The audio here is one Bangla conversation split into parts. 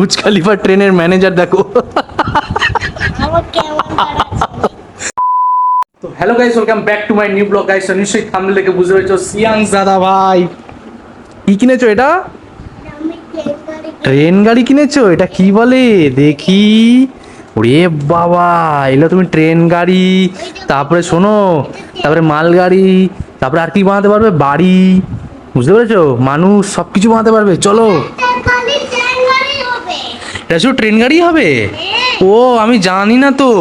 বুর্জ খলিফা ট্রেনের ম্যানেজার দেখো। তো hello guys, welcome back to my new blog guys. নিশ্চয়ই থাম্বনেল দেখে বুঝতে পেরেছো সিয়াং দাদা ভাই কি কিনেছো? এটা ট্রেন গাড়ি কিনেছো? এটা কি বলে দেখি। ওরে বাবা, এলো তুমি ট্রেন গাড়ি, তারপরে শোনো, তারপরে মালগাড়ি, তারপরে আর কি বানাতে পারবে? বাড়ি, বুঝতে পেরেছো? মানুষ সব কিছু বানাতে পারবে। চলো, এটা শুধু ট্রেন গাড়ি হবে? ও আমি জানি না তো।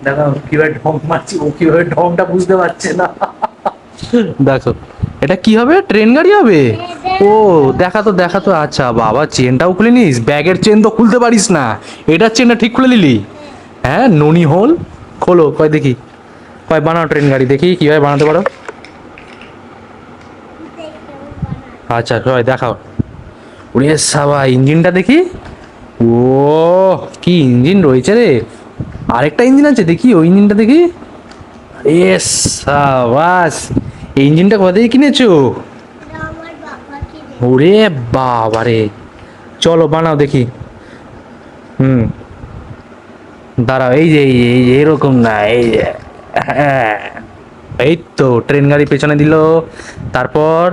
দেখো কিভাবে ঢং মারছি, ও কিভাবে ঢংটা বুঝতে পারছে না। দেখো এটা কি হবে? ট্রেন গাড়ি হবে? ও দেখা তো। আচ্ছা বাবা, চেনটাও খুলে নিস? ব্যাগের চেন তো খুলতে পারিস না, এটার চেনটা ঠিক খুলে নিলি? হ্যাঁ ননি হোল, খোলো কয় দেখি। কয় বানাও ট্রেন গাড়ি দেখি কিভাবে বানাতে পারো। আচ্ছা কয় দেখাও। ওরে সাবা, ইঞ্জিনটা দেখি। ও কি ইঞ্জিন রয়েছে রে! আরেকটা ইঞ্জিন আছে দেখি, ওই ইঞ্জিনটা দেখি। এ সাবাস, এই ইঞ্জিনটা কোথা থেকে কিনেছো? ওরে বাবারে, চলো বানাও দেখি। হুম, দাঁড়াও, এই যে এই যে এরকম না, এই যে, হ্যাঁ এই তো ট্রেন গাড়ি পেছনে দিল। তারপর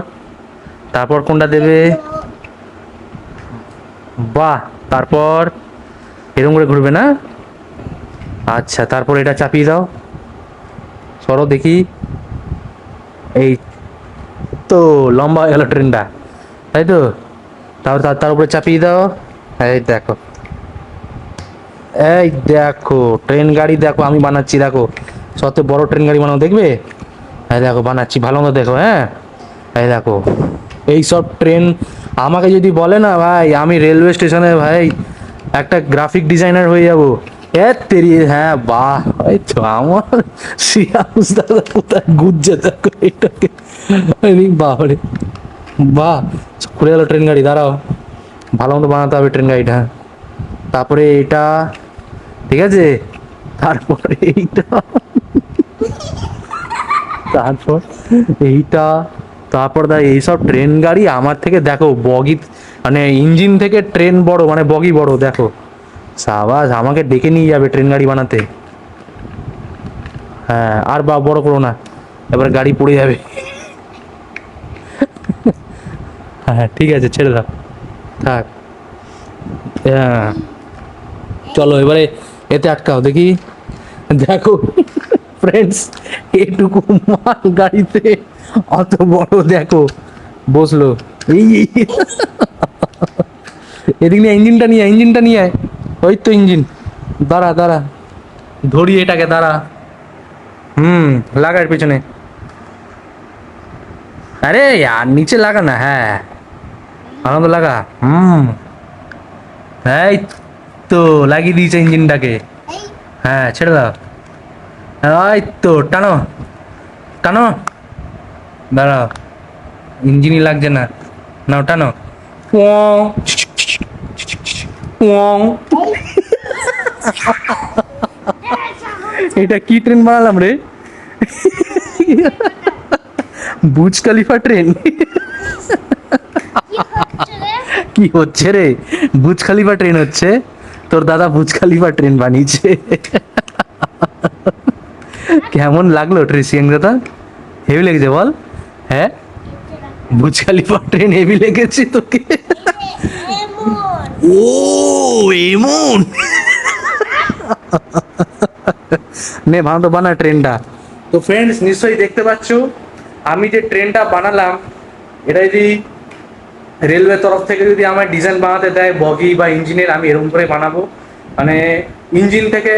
তারপর কোনটা দেবে? বাহ, তারপর এরকম করে ঘুরবে না? আচ্ছা তারপর এটা চাপিয়ে দাও, সরো দেখি। এই তো লম্বা হয়ে গেল ট্রেনটা, তাই তো। তারপর তার উপরে চাপিয়ে দাও। এই দেখো, এই দেখো ট্রেন গাড়ি দেখো আমি বানাচ্ছি, দেখো সবচেয়ে বড় ট্রেন গাড়ি বানাও দেখবে। এই দেখো বানাচ্ছি, ভালো মতো দেখো। হ্যাঁ এই দেখো, এই সব ট্রেন আমাকে যদি বলে না ভাই, আমি রেলওয়ে স্টেশনে ভাই একটা গ্রাফিক ডিজাইনার হয়ে যাব। এ তেরি, হ্যাঁ বাহ, এই তো আমার সিয়াস দাদা কোথায় গুজ্জে দেখো এটাকে। বাবারে বাহ, খুলে গেল ট্রেন গাড়ি। দাঁড়াও, ভালো মতো বানাতে হবে ট্রেন গাড়িটা। তারপরে এটা, ঠিক আছে, তারপরে এইটা, তারপর এইটা, তারপর এইসব ট্রেন গাড়ি আমার থেকে দেখো বগি, মানে ইঞ্জিন থেকে ট্রেন বড়, মানে বগি বড় দেখো। সাবাস, আমাকে ডেকে নিয়ে যাবে ট্রেন গাড়ি বানাতে। হ্যাঁ আর বা বড় করো না, এবার গাড়ি পড়ে যাবে। হ্যাঁ ঠিক আছে, ছেড়ে দাও, থাক। হ্যাঁ চলো এবারে এতে আটকাও দেখি। দেখো ফ্রেন্ডস, এটুকু মাল গাড়িতে অত বড় দেখো বসলো। এই এদিক নিয়ে ইঞ্জিনটা নিয়ে, ইঞ্জিনটা নিয়ে আয়। ওই তো ইঞ্জিন, দাঁড়া দাঁড়া, ধরি এটাকে, দাঁড়া। হুম, লাগা এর পিছনে। আরে আর নিচে লাগা না, হ্যাঁ আনন্দ লাগা। হুম, এই তো লাগিয়ে দিয়েছে ইঞ্জিনটাকে। হ্যাঁ ছেড়ে দাও, এই তো টানো টানো, দাঁড়াও, ইঞ্জিনই লাগছে না, নাও টানো। পোঁ, পোঁ। এটা কি ট্রেন বানালাম রে? Burj Khalifa train. কি হচ্ছে রে? বুর্জ খলিফা ট্রেন হচ্ছে, তোর দাদা বুর্জ খলিফা ট্রেন বানিয়েছে। কেমন লাগলো ট্রেসিয়াং দাদা? হেভি লেগেছে বল? হ্যাঁ বুর্জ খলিফা ট্রেন হেভি লেগেছে তোকে? ও এমন, নে ভালো তো বানা ট্রেনটা। তো ফ্রেন্ডস নিশ্চয়ই দেখতে পাচ্ছ আমি যে ট্রেনটা বানালাম, এটা যদি রেলওয়ে তরফ থেকে যদি আমার ডিজাইন বানাতে দেয় বগি বা ইঞ্জিনের, আমি এরকম করে বানাবো। মানে ইঞ্জিন থেকে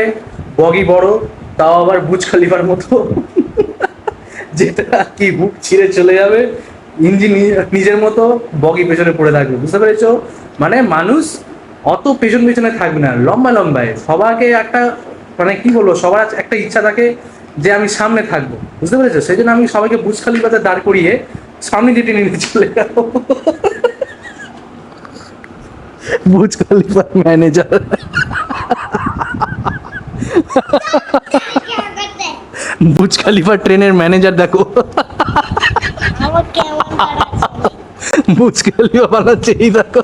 বগি বড়, তাও আবার বুর্জ খলিফার মতো, যেটা কি বুক ছিঁড়ে চলে যাবে, ইঞ্জিন নিজের মতো, বগি পেছনে পড়ে থাকবে। বুঝতে পেরেছো? মানে মানুষ অত পেছন পেছনে থাকবে না, লম্বা লম্বায় সবাইকে একটা, মানে কি বলবো, সবার একটা ইচ্ছা থাকে যে আমি সামনে থাকবো। বুঝতে পেরেছো? সেই জন্য আমি সবাইকে বুর্জ খলিফাতে দাঁড় করিয়ে সামনে দিয়ে টেনে নিয়ে চলে যাবো। বুর্জ খলিফার ম্যানেজার। বুর্জ খলিফা ট্রেনের ম্যানেজার দেখো। বুর্জ খলিফা বানাচ্ছে, এই দেখো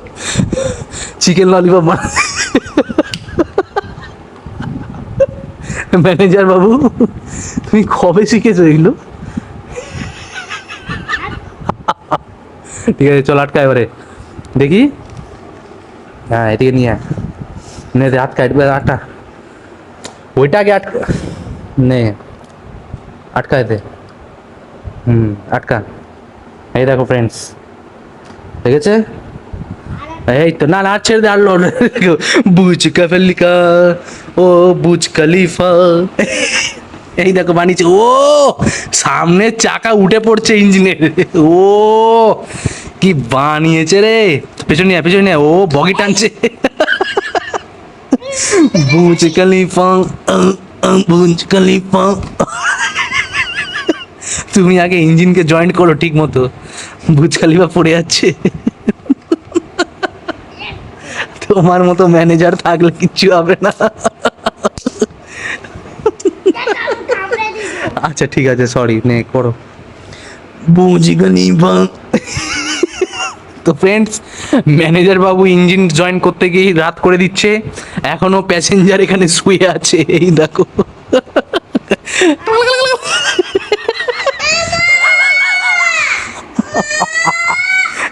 চিকেন ললিপপ বানাচ্ছে। ম্যানেজার বাবু, তুমি কবে শিখেছো এগুলো? ঠিক আছে চল আটকা এবারে দেখি। হ্যাঁ এদিকে নিয়ে আয়। নে দে আটকা, আটকা ওইটা আগে আটকা, নে আটকায় দে। আটকা। এই দেখো ফ্রেন্ডস, দেখেছে? এই তো, না না আর ছেড়ে দে, আর লড়। বুজ খলিফা, ও বুজ খলিফা। এই দেখো বানিয়েছে ও, সামনের চাকা উঠে পড়ছে ইঞ্জিনের। ও কি বানিয়েছে রে, পেছনে নিয়ে আয়, পেছনে নিয়ে আয়। ও বগি টানছে। বুজ খলিফা, বুজ খলিফা। তুমি আগে ইঞ্জিনকে জয়েন্ট করো ঠিক মতো, বুজ খলিফা পড়ে যাচ্ছে। তোমার মতো ম্যানেজার থাকলে কিচ্ছু হবে না। আচ্ছা ঠিক আছে, সরি, নে করো বুজ খলিফা। তো ফ্রেন্ডস, ম্যানেজার বাবু ইঞ্জিন জয়েন করতে গিয়ে রাত করে দিচ্ছে, এখনো প্যাসেঞ্জার এখানে শুয়ে আছে, এই দেখো।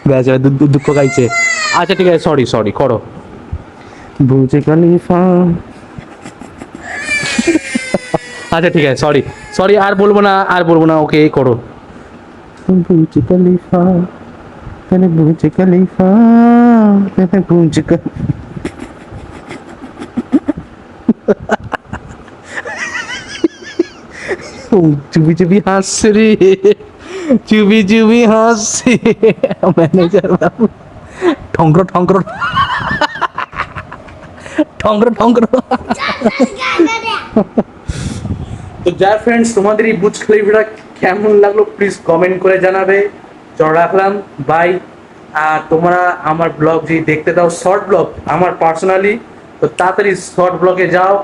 ব্যাস এবার দুঃখ গাইছে। আচ্ছা ঠিক আছে, সরি সরি, করো বুজ খলিফা। আচ্ছা ঠিক আছে, সরি সরি, আর বলবো না, আর বলবো না, ওকে করো বুজ খলিফা, তাহলে বুজ খলিফা, তাহলে বুজ চুপি চুপি হাসছে রে, চুপি চুপি হাসছে ম্যানেজার বাবু। ঠঙ্কর ঠঙ্কর, ঠঙ্কর ঠঙ্কর। তো যাই ফ্রেন্ডস, তোমাদের এই বুজ খলিফাটা কেমন লাগলো প্লিজ কমেন্ট করে জানাবে। চল রাখলাম, বাই। আর তোমরা আমার ব্লগ যদি দেখতে দাও, শর্ট ব্লগ আমার পার্সোনালি, তো তাড়াতাড়ি শর্ট ব্লগে যাও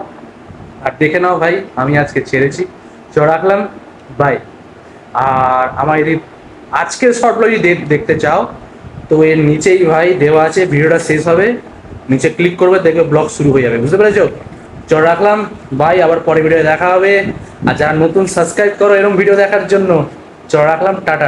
আর দেখে নাও ভাই, আমি আজকে ছেড়েছি। চল রাখলাম, বাই। আর আমার যদি আজকের শর্ট ব্লগ যদি দেখতে চাও, তো এর নিচেই ভাই দেওয়া আছে, ভিডিওটা শেষ হবে, নিচে ক্লিক করবে, দেখবে ব্লগ শুরু হয়ে যাবে, বুঝতে পেরেছো? চল রাখলাম, বাই। আবার পরে ভিডিও দেখা হবে। আর যারা নতুন, সাবস্ক্রাইব করো এরকম ভিডিও দেখার জন্য। চল রাখলাম, টাটা।